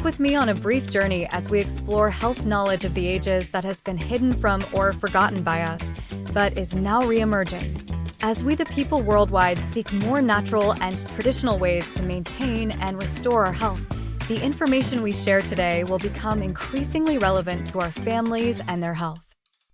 with me on a brief journey as we explore health knowledge of the ages that has been hidden from or forgotten by us, but is now re-emerging. As we the people worldwide seek more natural and traditional ways to maintain and restore our health, the information we share today will become increasingly relevant to our families and their health.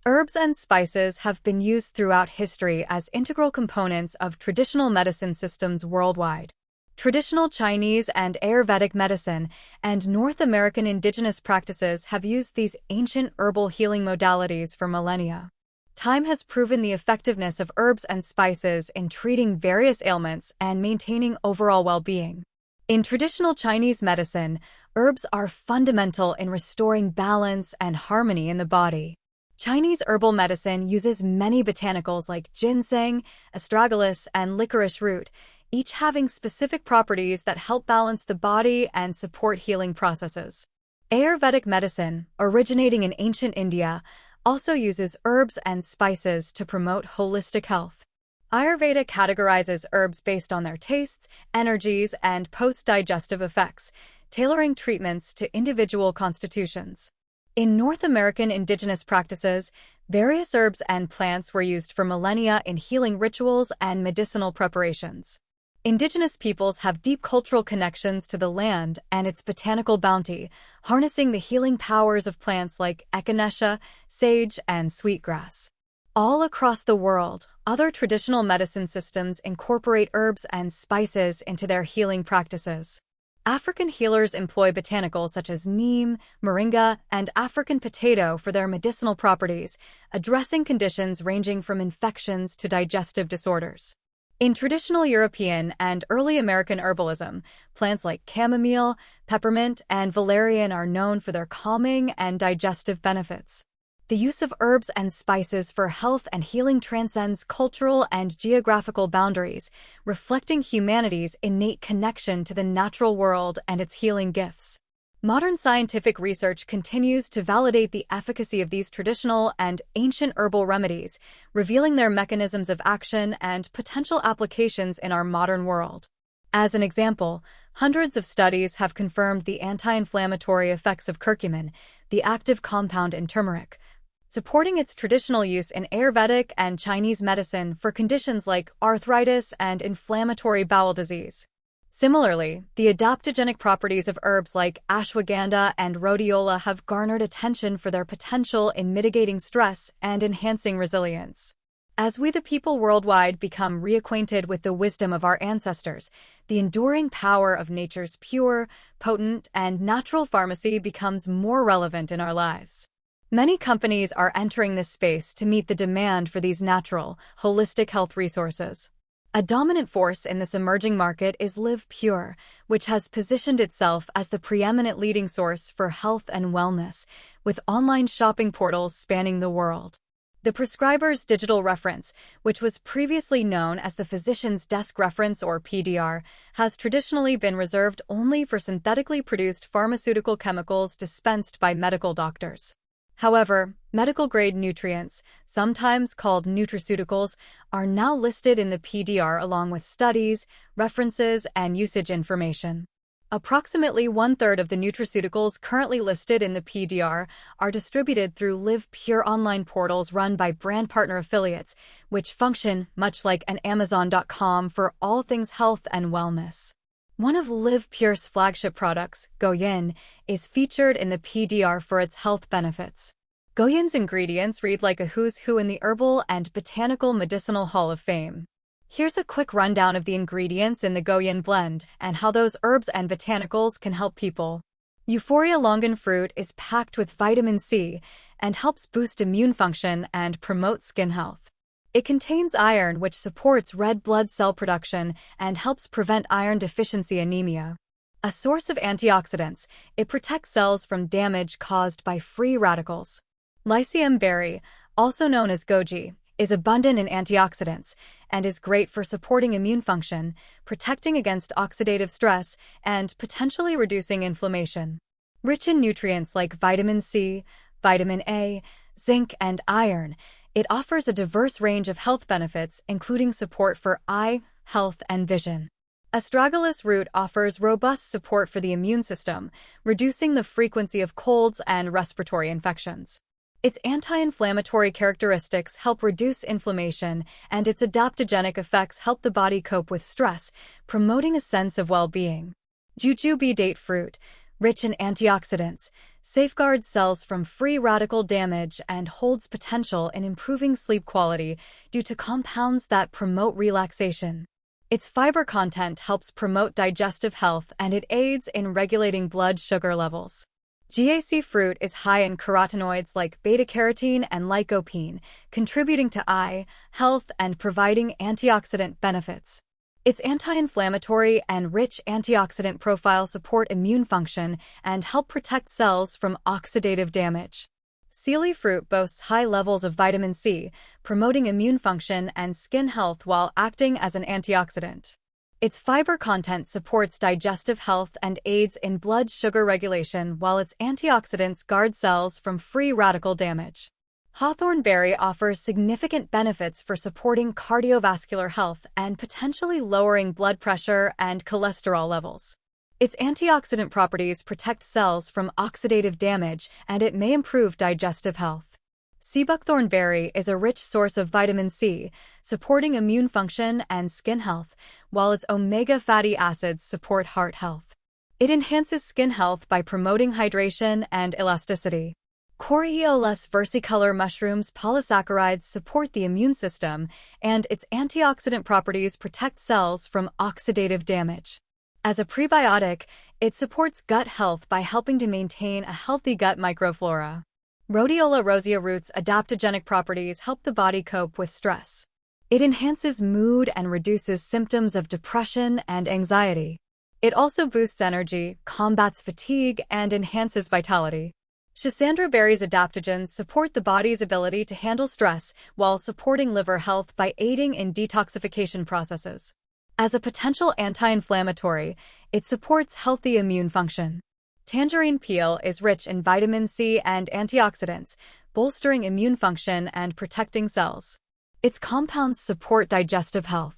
Herbs and spices have been used throughout history as integral components of traditional medicine systems worldwide. Traditional Chinese and Ayurvedic medicine and North American indigenous practices have used these ancient herbal healing modalities for millennia. Time has proven the effectiveness of herbs and spices in treating various ailments and maintaining overall well-being. In traditional Chinese medicine, herbs are fundamental in restoring balance and harmony in the body. Chinese herbal medicine uses many botanicals like ginseng, astragalus, and licorice root, each having specific properties that help balance the body and support healing processes. Ayurvedic medicine, originating in ancient India, also uses herbs and spices to promote holistic health. Ayurveda categorizes herbs based on their tastes, energies, and post-digestive effects, tailoring treatments to individual constitutions. In North American indigenous practices, various herbs and plants were used for millennia in healing rituals and medicinal preparations. Indigenous peoples have deep cultural connections to the land and its botanical bounty, harnessing the healing powers of plants like echinacea, sage, and sweetgrass. All across the world, other traditional medicine systems incorporate herbs and spices into their healing practices. African healers employ botanicals such as neem, moringa, and African potato for their medicinal properties, addressing conditions ranging from infections to digestive disorders. In traditional European and early American herbalism, plants like chamomile, peppermint, and valerian are known for their calming and digestive benefits. The use of herbs and spices for health and healing transcends cultural and geographical boundaries, reflecting humanity's innate connection to the natural world and its healing gifts. Modern scientific research continues to validate the efficacy of these traditional and ancient herbal remedies, revealing their mechanisms of action and potential applications in our modern world. As an example, hundreds of studies have confirmed the anti-inflammatory effects of curcumin, the active compound in turmeric, supporting its traditional use in Ayurvedic and Chinese medicine for conditions like arthritis and inflammatory bowel disease. Similarly, the adaptogenic properties of herbs like ashwagandha and rhodiola have garnered attention for their potential in mitigating stress and enhancing resilience. As we the people worldwide become reacquainted with the wisdom of our ancestors, the enduring power of nature's pure, potent, and natural pharmacy becomes more relevant in our lives. Many companies are entering this space to meet the demand for these natural, holistic health resources. A dominant force in this emerging market is LivePure, which has positioned itself as the preeminent leading source for health and wellness, with online shopping portals spanning the world. The prescriber's digital reference, which was previously known as the physician's desk reference or PDR, has traditionally been reserved only for synthetically produced pharmaceutical chemicals dispensed by medical doctors. However, medical-grade nutrients, sometimes called nutraceuticals, are now listed in the PDR along with studies, references, and usage information. Approximately one-third of the nutraceuticals currently listed in the PDR are distributed through LivePure online portals run by brand partner affiliates, which function much like an Amazon.com for all things health and wellness. One of LivePure's flagship products, GoYin, is featured in the PDR for its health benefits. GoYin's ingredients read like a who's who in the Herbal and Botanical Medicinal Hall of Fame. Here's a quick rundown of the ingredients in the GoYin blend and how those herbs and botanicals can help people. Euphoria Longan fruit is packed with vitamin C and helps boost immune function and promote skin health. It contains iron, which supports red blood cell production and helps prevent iron deficiency anemia. A source of antioxidants, it protects cells from damage caused by free radicals. Lycium berry, also known as Goji, is abundant in antioxidants and is great for supporting immune function, protecting against oxidative stress, and potentially reducing inflammation. Rich in nutrients like vitamin C, vitamin A, zinc, and iron, it offers a diverse range of health benefits, including support for eye health and vision. Astragalus root offers robust support for the immune system, reducing the frequency of colds and respiratory infections. Its anti-inflammatory characteristics help reduce inflammation, and its adaptogenic effects help the body cope with stress, promoting a sense of well-being. Jujube date fruit, rich in antioxidants, safeguards cells from free radical damage and holds potential in improving sleep quality due to compounds that promote relaxation. Its fiber content helps promote digestive health, and it aids in regulating blood sugar levels. GAC fruit is high in carotenoids like beta-carotene and lycopene, contributing to eye health and providing antioxidant benefits. Its anti-inflammatory and rich antioxidant profile support immune function and help protect cells from oxidative damage. Sealy fruit boasts high levels of vitamin C, promoting immune function and skin health while acting as an antioxidant. Its fiber content supports digestive health and aids in blood sugar regulation, while its antioxidants guard cells from free radical damage. Hawthorn berry offers significant benefits for supporting cardiovascular health and potentially lowering blood pressure and cholesterol levels. Its antioxidant properties protect cells from oxidative damage, and it may improve digestive health. Seabuckthorn berry is a rich source of vitamin C, supporting immune function and skin health, while its omega fatty acids support heart health. It enhances skin health by promoting hydration and elasticity. Coreolus versicolor mushrooms polysaccharides support the immune system, and its antioxidant properties protect cells from oxidative damage. As a prebiotic, it supports gut health by helping to maintain a healthy gut microflora. Rhodiola rosea root's adaptogenic properties help the body cope with stress. It enhances mood and reduces symptoms of depression and anxiety. It also boosts energy, combats fatigue, and enhances vitality. Schisandra berry's adaptogens support the body's ability to handle stress while supporting liver health by aiding in detoxification processes. As a potential anti-inflammatory, it supports healthy immune function. Tangerine peel is rich in vitamin C and antioxidants, bolstering immune function and protecting cells. Its compounds support digestive health.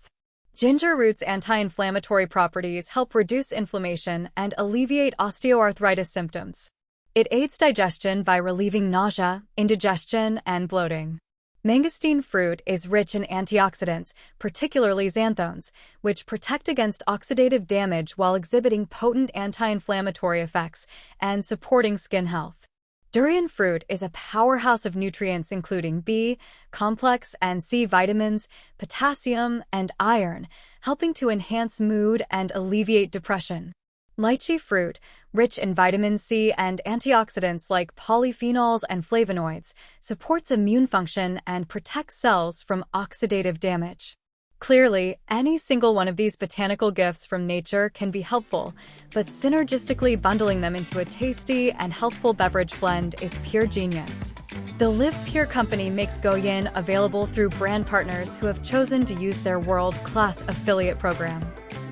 Ginger root's anti-inflammatory properties help reduce inflammation and alleviate osteoarthritis symptoms. It aids digestion by relieving nausea, indigestion, and bloating. Mangosteen fruit is rich in antioxidants, particularly xanthones, which protect against oxidative damage while exhibiting potent anti-inflammatory effects and supporting skin health. Durian fruit is a powerhouse of nutrients including B complex and C vitamins, potassium, and iron, helping to enhance mood and alleviate depression. Lychee fruit, rich in vitamin C and antioxidants like polyphenols and flavonoids, supports immune function and protects cells from oxidative damage. Clearly, any single one of these botanical gifts from nature can be helpful, but synergistically bundling them into a tasty and healthful beverage blend is pure genius. The LivePure company makes GoYin available through brand partners who have chosen to use their world-class affiliate program.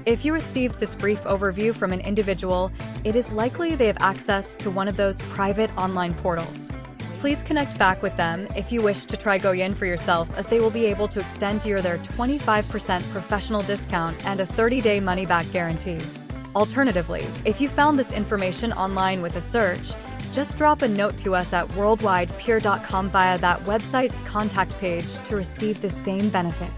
If you received this brief overview from an individual, it is likely they have access to one of those private online portals. Please connect back with them if you wish to try GoYin for yourself, as they will be able to extend to you their 25% professional discount and a 30-day money-back guarantee. Alternatively, if you found this information online with a search, just drop a note to us at worldwidepure.com via that website's contact page to receive the same benefit.